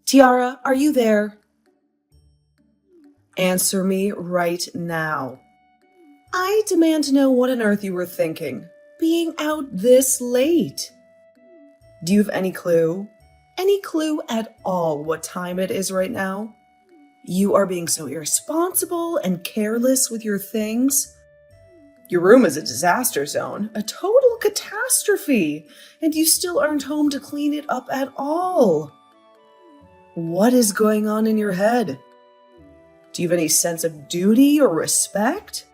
Tiara, are you there? Answer me right now. I demand to know what on earth you were thinking, being out this late. Do you have any clue? Any clue at all what time it is right now? You are being so irresponsible and careless with your things. Your room is a disaster zone, a total catastrophe, and you still aren't home to clean it up at all. What is going on in your head? Do you have any sense of duty or respect?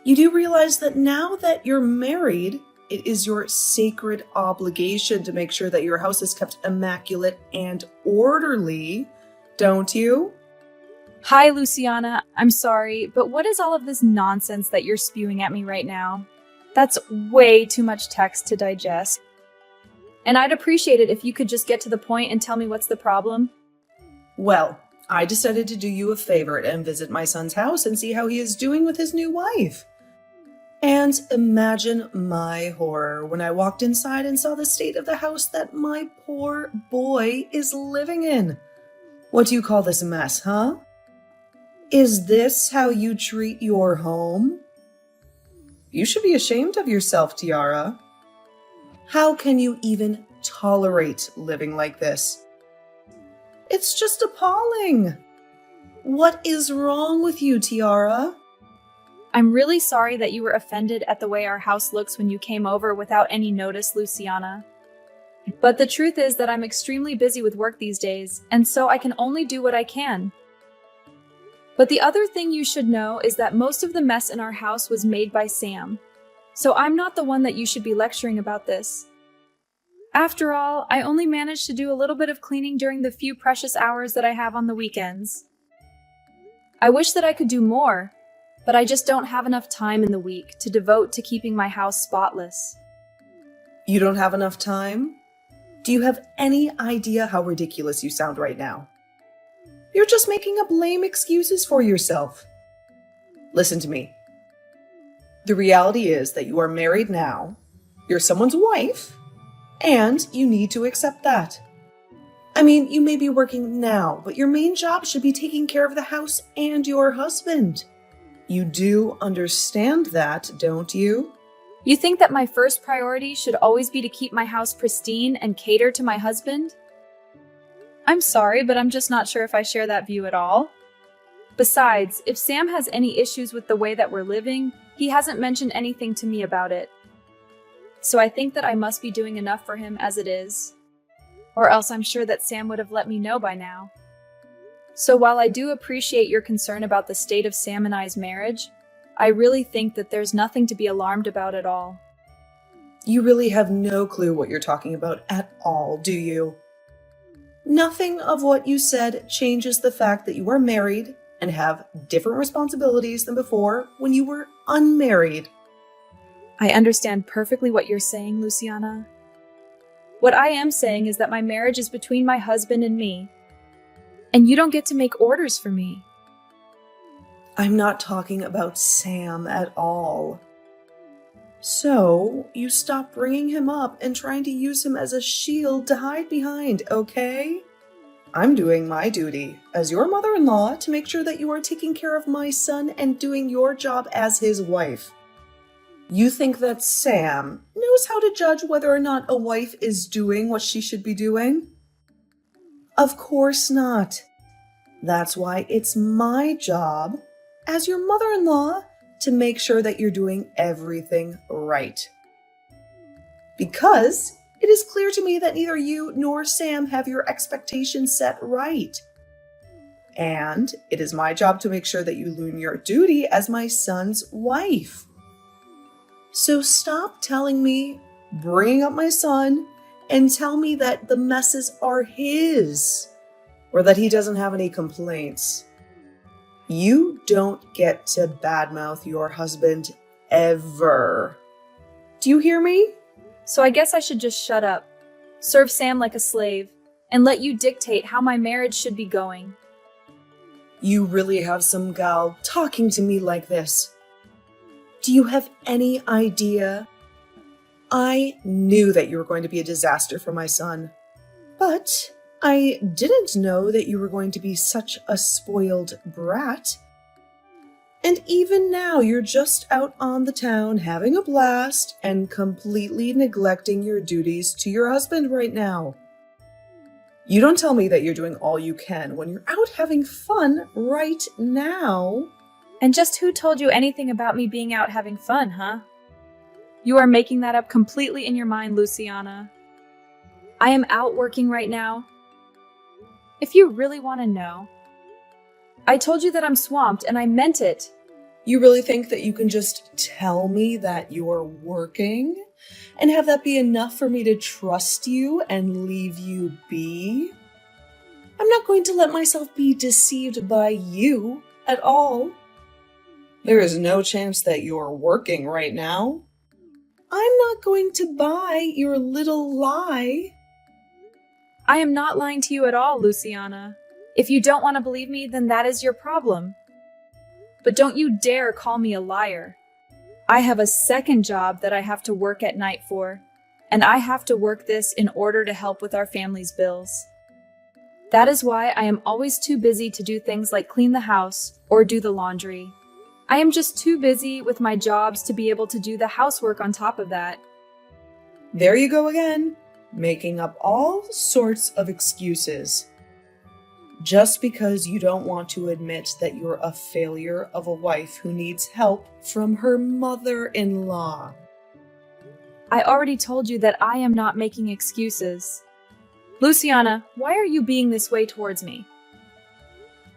You do realize that now that you're married, it is your sacred obligation to make sure that your house is kept immaculate and orderly, don't you? Hi, Luciana. I'm sorry, but what is all of this nonsense that you're spewing at me right now? That's way too much text to digest. And I'd appreciate it if you could just get to the point and tell me what's the problem. Well, I decided to do you a favor and visit my son's house and see how he is doing with his new wife. And imagine my horror when I walked inside and saw the state of the house that my poor boy is living in. What do you call this mess, huh? Is this how you treat your home? You should be ashamed of yourself, Tiara. How can you even tolerate living like this? It's just appalling. What is wrong with you, Tiara? I'm really sorry that you were offended at the way our house looks when you came over without any notice, Luciana. But the truth is that I'm extremely busy with work these days, and so I can only do what I can. But the other thing you should know is that most of the mess in our house was made by Sam. So I'm not the one that you should be lecturing about this. After all, I only managed to do a little bit of cleaning during the few precious hours that I have on the weekends. I wish that I could do more, but I just don't have enough time in the week to devote to keeping my house spotless. You don't have enough time? Do you have any idea how ridiculous you sound right now? You're just making up lame excuses for yourself. Listen to me. The reality is that you are married now, you're someone's wife, and you need to accept that. I mean, you may be working now, but your main job should be taking care of the house and your husband. You do understand that, don't you? You think that my first priority should always be to keep my house pristine and cater to my husband? I'm sorry, but I'm just not sure if I share that view at all. Besides, if Sam has any issues with the way that we're living, he hasn't mentioned anything to me about it. So I think that I must be doing enough for him as it is. Or else I'm sure that Sam would have let me know by now. So while I do appreciate your concern about the state of Sam and I's marriage, I really think that there's nothing to be alarmed about at all. You really have no clue what you're talking about at all, do you? Nothing of what you said changes the fact that you are married and have different responsibilities than before when you were unmarried. I understand perfectly what you're saying, Luciana. What I am saying is that my marriage is between my husband and me, and you don't get to make orders for me. I'm not talking about Sam at all. So, you stop bringing him up and trying to use him as a shield to hide behind, okay? I'm doing my duty as your mother-in-law to make sure that you are taking care of my son and doing your job as his wife. You think that Sam knows how to judge whether or not a wife is doing what she should be doing? Of course not. That's why it's my job as your mother-in-law to make sure that you're doing everything right. Because it is clear to me that neither you nor Sam have your expectations set right. And it is my job to make sure that you learn your duty as my son's wife. So stop telling me, bringing up my son, and tell me that the messes are his, or that he doesn't have any complaints. You don't get to badmouth your husband ever. Do you hear me? So I guess I should just shut up, serve Sam like a slave, and let you dictate how my marriage should be going. You really have some gal talking to me like this. Do you have any idea? I knew that you were going to be a disaster for my son. But I didn't know that you were going to be such a spoiled brat. And even now, you're just out on the town having a blast and completely neglecting your duties to your husband right now. You don't tell me that you're doing all you can when you're out having fun right now. And just who told you anything about me being out having fun, huh? You are making that up completely in your mind, Luciana. I am out working right now. If you really want to know, I told you that I'm swamped, and I meant it. You really think that you can just tell me that you're working and have that be enough for me to trust you and leave you be? I'm not going to let myself be deceived by you at all. There is no chance that you're working right now. I'm not going to buy your little lie. I am not lying to you at all, Luciana. If you don't want to believe me, then that is your problem. But don't you dare call me a liar. I have a second job that I have to work at night for, and I have to work this in order to help with our family's bills. That is why I am always too busy to do things like clean the house or do the laundry. I am just too busy with my jobs to be able to do the housework on top of that. There you go again, making up all sorts of excuses. Just because you don't want to admit that you're a failure of a wife who needs help from her mother-in-law. I already told you that I am not making excuses. Luciana, why are you being this way towards me?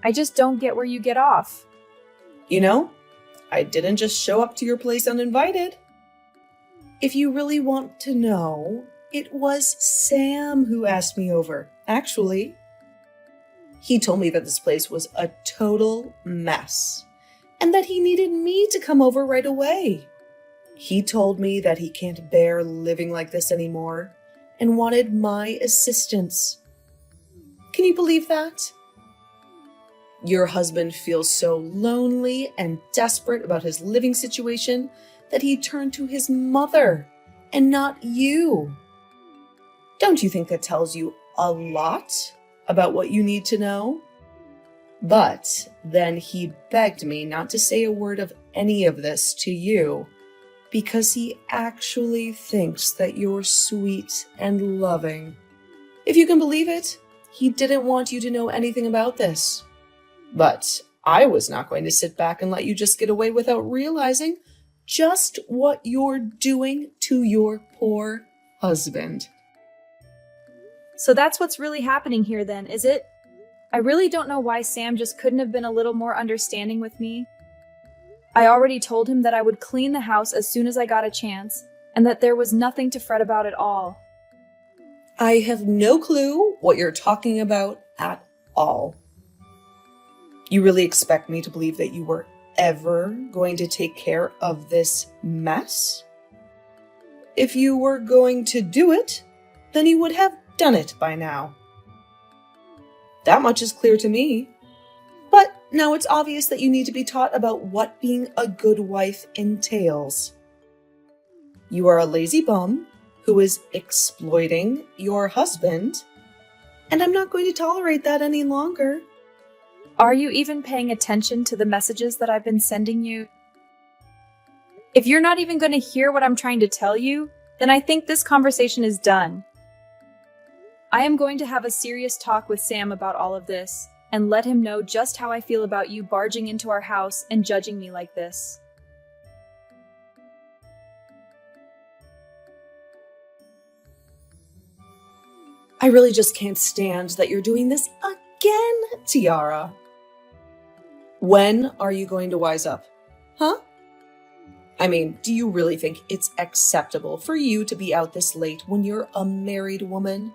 I just don't get where you get off. You know, I didn't just show up to your place uninvited. If you really want to know, it was Sam who asked me over, actually. He told me that this place was a total mess and that he needed me to come over right away. He told me that he can't bear living like this anymore and wanted my assistance. Can you believe that? Your husband feels so lonely and desperate about his living situation that he turned to his mother and not you. Don't you think that tells you a lot about what you need to know? But then he begged me not to say a word of any of this to you because he actually thinks that you're sweet and loving. If you can believe it, he didn't want you to know anything about this. But I was not going to sit back and let you just get away without realizing just what you're doing to your poor husband. So that's what's really happening here then, is it? I really don't know why Sam just couldn't have been a little more understanding with me. I already told him that I would clean the house as soon as I got a chance, and that there was nothing to fret about at all. I have no clue what you're talking about at all. You really expect me to believe that you were ever going to take care of this mess? If you were going to do it, then you would have done it by now. That much is clear to me. But now it's obvious that you need to be taught about what being a good wife entails. You are a lazy bum who is exploiting your husband, and I'm not going to tolerate that any longer. Are you even paying attention to the messages that I've been sending you? If you're not even going to hear what I'm trying to tell you, then I think this conversation is done. I am going to have a serious talk with Sam about all of this, and let him know just how I feel about you barging into our house and judging me like this. I really just can't stand that you're doing this again, Tiara. When are you going to wise up? Huh? I mean, do you really think it's acceptable for you to be out this late when you're a married woman?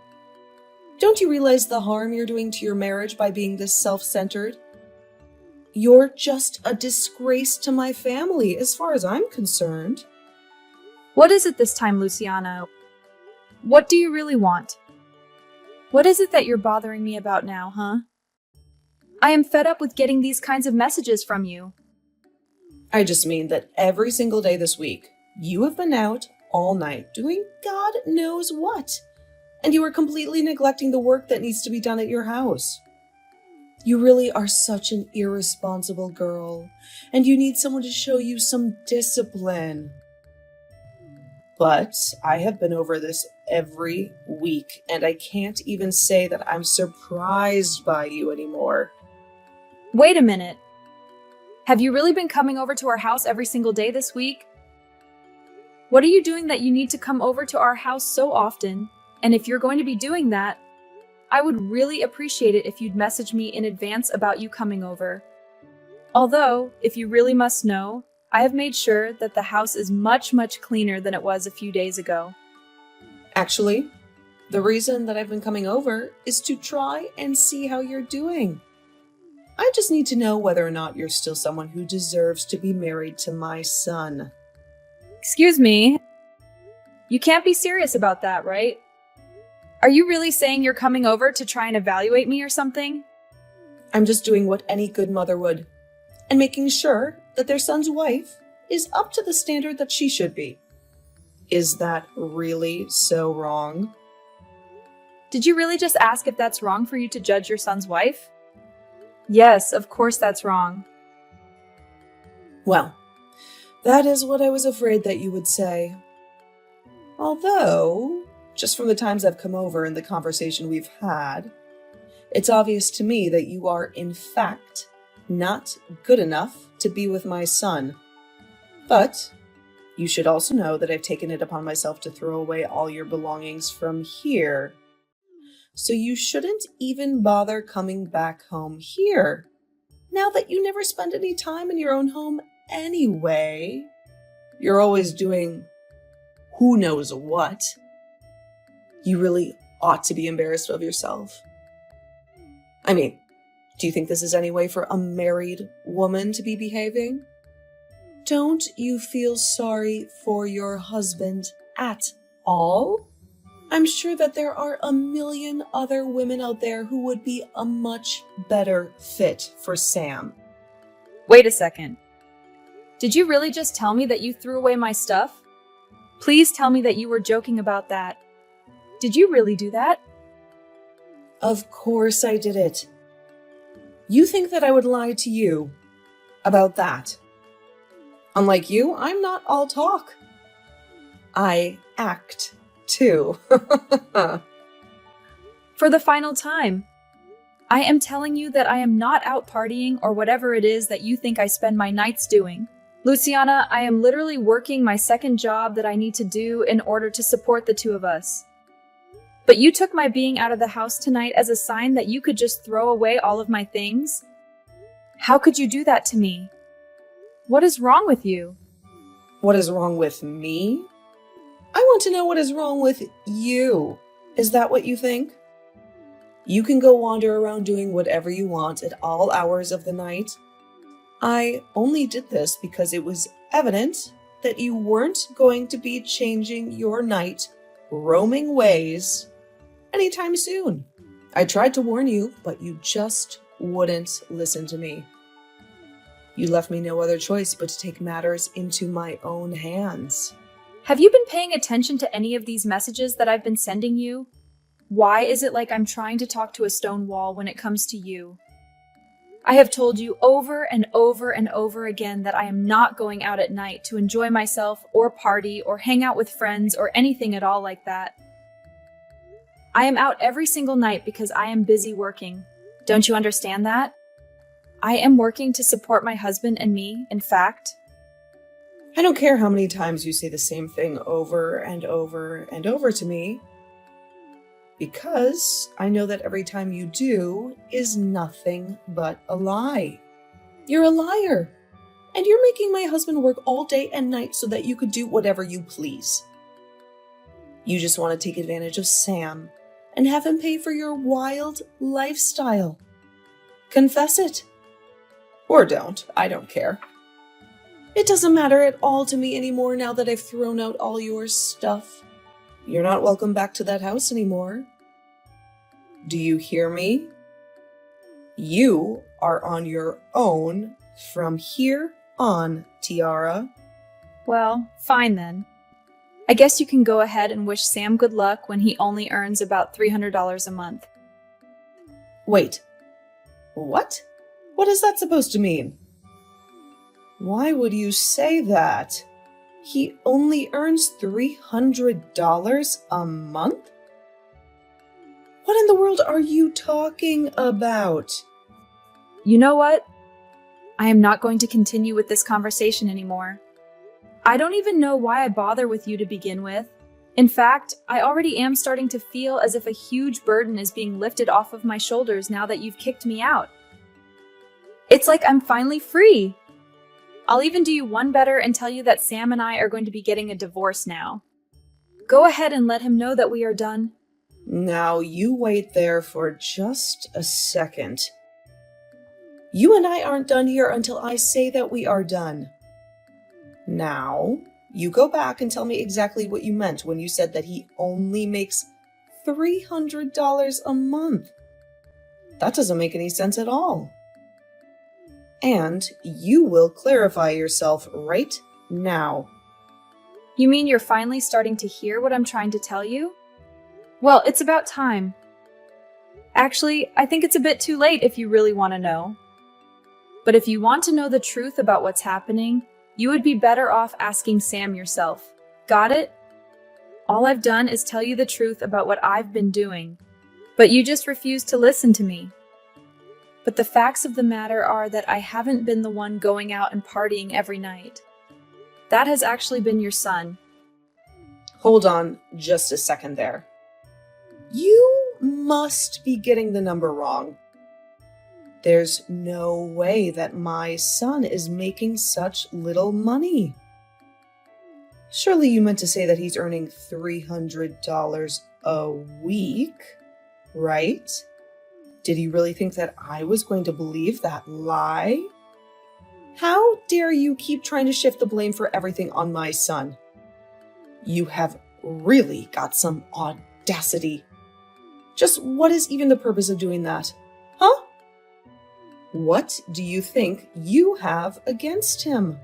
Don't you realize the harm you're doing to your marriage by being this self-centered? You're just a disgrace to my family, as far as I'm concerned. What is it this time, Luciana? What do you really want? What is it that you're bothering me about now, huh? I am fed up with getting these kinds of messages from you. I just mean that every single day this week, you have been out all night doing God knows what. and you are completely neglecting the work that needs to be done at your house. You really are such an irresponsible girl, and you need someone to show you some discipline. But I have been over this every week, and I can't even say that I'm surprised by you anymore. Wait a minute. Have you really been coming over to our house every single day this week? What are you doing that you need to come over to our house so often? And if you're going to be doing that, I would really appreciate it if you'd message me in advance about you coming over. Although, if you really must know, I have made sure that the house is much, much cleaner than it was a few days ago. Actually, the reason that I've been coming over is to try and see how you're doing. I just need to know whether or not you're still someone who deserves to be married to my son. Excuse me? You can't be serious about that, right? Are you really saying you're coming over to try and evaluate me or something? I'm just doing what any good mother would, and making sure that their son's wife is up to the standard that she should be. Is that really so wrong? Did you really just ask if that's wrong for you to judge your son's wife? Yes, of course that's wrong. Well, that is what I was afraid that you would say. Although, just from the times I've come over and the conversation we've had, it's obvious to me that you are, in fact, not good enough to be with my son. But you should also know that I've taken it upon myself to throw away all your belongings from here. So you shouldn't even bother coming back home here, now that you never spend any time in your own home anyway. You're always doing who knows what. You really ought to be embarrassed of yourself. I mean, do you think this is any way for a married woman to be behaving? Don't you feel sorry for your husband at all? I'm sure that there are a million other women out there who would be a much better fit for Sam. Wait a second. Did you really just tell me that you threw away my stuff? Please tell me that you were joking about that. Did you really do that? Of course I did it. You think that I would lie to you about that? Unlike you, I'm not all talk. I act too. For the final time, I am telling you that I am not out partying or whatever it is that you think I spend my nights doing. Luciana, I am literally working my second job that I need to do in order to support the two of us. But you took my being out of the house tonight as a sign that you could just throw away all of my things? How could you do that to me? What is wrong with you? What is wrong with me? I want to know what is wrong with you. Is that what you think? You can go wander around doing whatever you want at all hours of the night. I only did this because it was evident that you weren't going to be changing your night, roaming ways anytime soon. I tried to warn you, but you just wouldn't listen to me. You left me no other choice but to take matters into my own hands. Have you been paying attention to any of these messages that I've been sending you? Why is it like I'm trying to talk to a stone wall when it comes to you? I have told you over and over and over again that I am not going out at night to enjoy myself or party or hang out with friends or anything at all like that. I am out every single night because I am busy working. Don't you understand that? I am working to support my husband and me, in fact. I don't care how many times you say the same thing over and over and over to me, because I know that every time you do is nothing but a lie. You're a liar, and you're making my husband work all day and night so that you could do whatever you please. You just want to take advantage of Sam and have him pay for your wild lifestyle. Confess it. Or don't. I don't care. It doesn't matter at all to me anymore now that I've thrown out all your stuff. You're not welcome back to that house anymore. Do you hear me? You are on your own from here on, Tiara. Well, fine then. I guess you can go ahead and wish Sam good luck when he only earns about $300 a month. Wait, what? What is that supposed to mean? Why would you say that? He only earns $300 a month? What in the world are you talking about? You know what? I am not going to continue with this conversation anymore. I don't even know why I bother with you to begin with. In fact, I already am starting to feel as if a huge burden is being lifted off of my shoulders now that you've kicked me out. It's like I'm finally free. I'll even do you one better and tell you that Sam and I are going to be getting a divorce now. Go ahead and let him know that we are done. Now you wait there for just a second. You and I aren't done here until I say that we are done. Now, you go back and tell me exactly what you meant when you said that he only makes $300 a month. That doesn't make any sense at all. And you will clarify yourself right now. You mean you're finally starting to hear what I'm trying to tell you? Well, it's about time. Actually, I think it's a bit too late if you really want to know. But if you want to know the truth about what's happening, you would be better off asking Sam yourself. Got it? All I've done is tell you the truth about what I've been doing, but you just refuse to listen to me. But the facts of the matter are that I haven't been the one going out and partying every night. That has actually been your son. Hold on just a second there. You must be getting the number wrong. There's no way that my son is making such little money. Surely you meant to say that he's earning $300 a week, right? Did you really think that I was going to believe that lie? How dare you keep trying to shift the blame for everything on my son? You have really got some audacity. Just what is even the purpose of doing that? Huh? What do you think you have against him?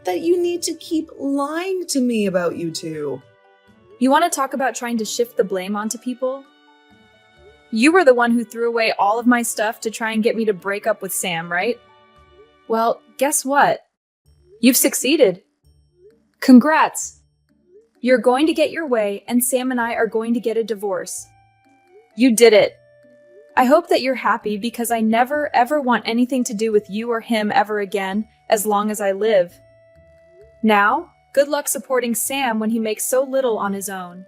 That you need to keep lying to me about you two? You want to talk about trying to shift the blame onto people? You were the one who threw away all of my stuff to try and get me to break up with Sam, right? Well, guess what? You've succeeded. Congrats! You're going to get your way, and Sam and I are going to get a divorce. You did it. I hope that you're happy because I never ever want anything to do with you or him ever again as long as I live. Now, good luck supporting Sam when he makes so little on his own.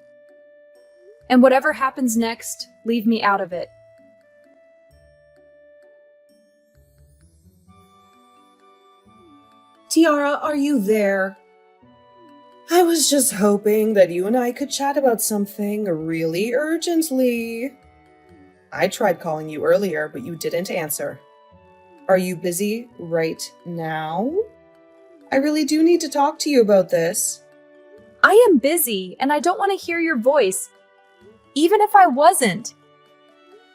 And whatever happens next, leave me out of it. Tiara, are you there? I was just hoping that you and I could chat about something really urgently. I tried calling you earlier, but you didn't answer. Are you busy right now? I really do need to talk to you about this. I am busy, and I don't want to hear your voice, even if I wasn't.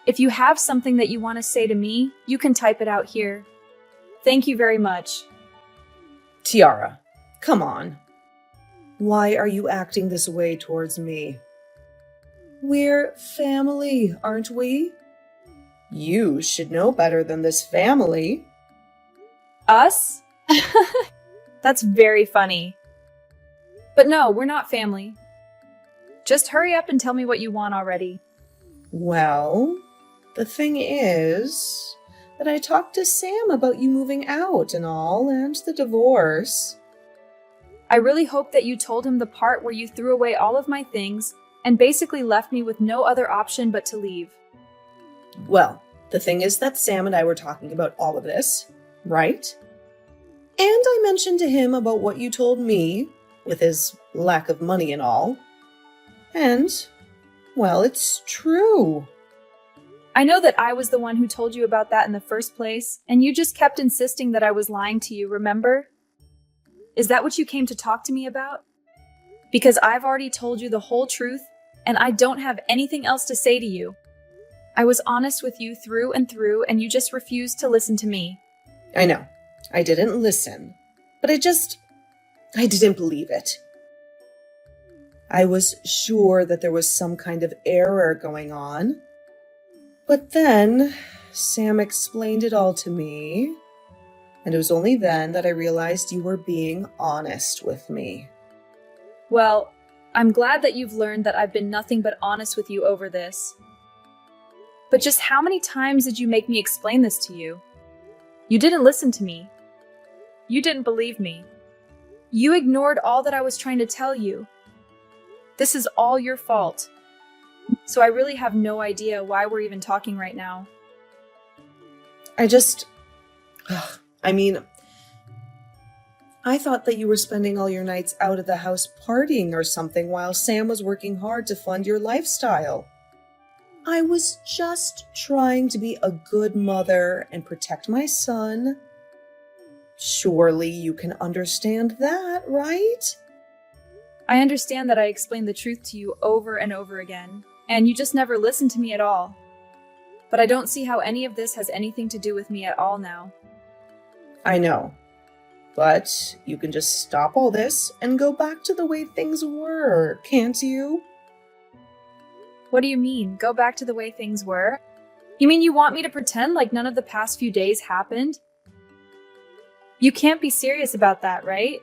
If you have something that you want to say to me, you can type it out here. Thank you very much. Tiara, come on. Why are you acting this way towards me? We're family, aren't we? You should know better than this family. Us? That's very funny. But no, we're not family. Just hurry up and tell me what you want already. Well, the thing is that I talked to Sam about you moving out and all, and the divorce. I really hope that you told him the part where you threw away all of my things and basically left me with no other option but to leave. Well, the thing is that Sam and I were talking about all of this, right? And I mentioned to him about what you told me, with his lack of money and all. And, well, it's true. I know that I was the one who told you about that in the first place, and you just kept insisting that I was lying to you, remember? Is that what you came to talk to me about? Because I've already told you the whole truth, and I don't have anything else to say to you. I was honest with you through and through, and you just refused to listen to me. I know. I didn't listen. But I didn't believe it. I was sure that there was some kind of error going on. But then Sam explained it all to me, and it was only then that I realized you were being honest with me. Well, I'm glad that you've learned that I've been nothing but honest with you over this. But just how many times did you make me explain this to you? You didn't listen to me. You didn't believe me. You ignored all that I was trying to tell you. This is all your fault. So I really have no idea why we're even talking right now. I thought that you were spending all your nights out of the house partying or something while Sam was working hard to fund your lifestyle. I was just trying to be a good mother and protect my son. Surely you can understand that, right? I understand that I explained the truth to you over and over again, and you just never listened to me at all. But I don't see how any of this has anything to do with me at all now. I know. But you can just stop all this and go back to the way things were, can't you? What do you mean, go back to the way things were? You mean you want me to pretend like none of the past few days happened? You can't be serious about that, right?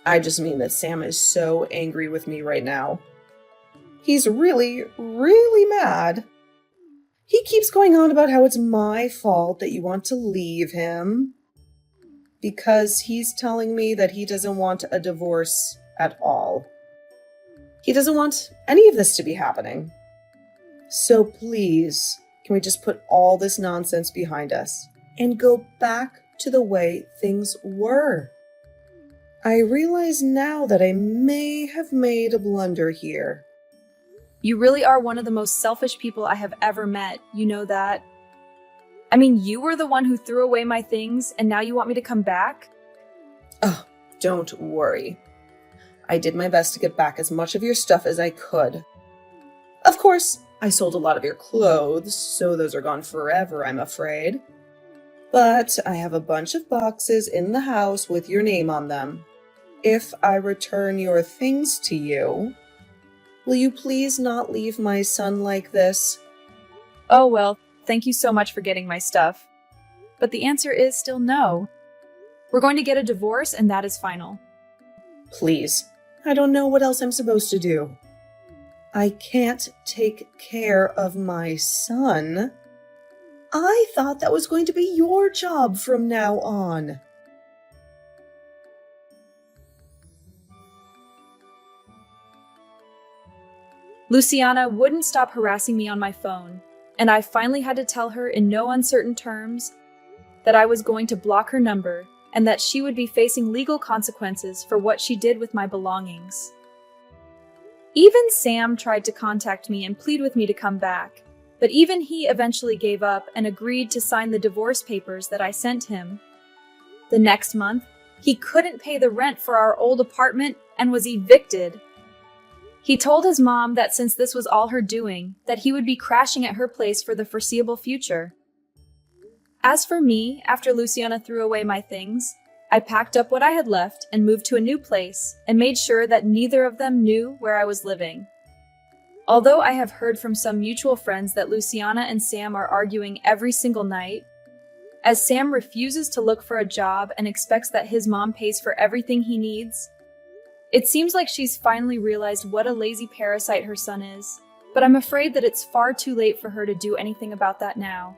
I just mean that Sam is so angry with me right now. He's really, really mad. He keeps going on about how it's my fault that you want to leave him, because he's telling me that he doesn't want a divorce at all. He doesn't want any of this to be happening. So please, can we just put all this nonsense behind us and go back to the way things were? I realize now that I may have made a blunder here. You really are one of the most selfish people I have ever met, you know that? I mean, you were the one who threw away my things, and now you want me to come back? Oh, don't worry. I did my best to get back as much of your stuff as I could. Of course, I sold a lot of your clothes, so those are gone forever, I'm afraid. But I have a bunch of boxes in the house with your name on them. If I return your things to you, will you please not leave my son like this? Oh well, thank you so much for getting my stuff. But the answer is still no. We're going to get a divorce, and that is final. Please, I don't know what else I'm supposed to do. I can't take care of my son. I thought that was going to be your job from now on. Luciana wouldn't stop harassing me on my phone, and I finally had to tell her in no uncertain terms that I was going to block her number and that she would be facing legal consequences for what she did with my belongings. Even Sam tried to contact me and plead with me to come back, but even he eventually gave up and agreed to sign the divorce papers that I sent him. The next month, he couldn't pay the rent for our old apartment and was evicted. He told his mom that since this was all her doing, that he would be crashing at her place for the foreseeable future. As for me, after Luciana threw away my things, I packed up what I had left and moved to a new place and made sure that neither of them knew where I was living. Although I have heard from some mutual friends that Luciana and Sam are arguing every single night, as Sam refuses to look for a job and expects that his mom pays for everything he needs, it seems like she's finally realized what a lazy parasite her son is, but I'm afraid that it's far too late for her to do anything about that now.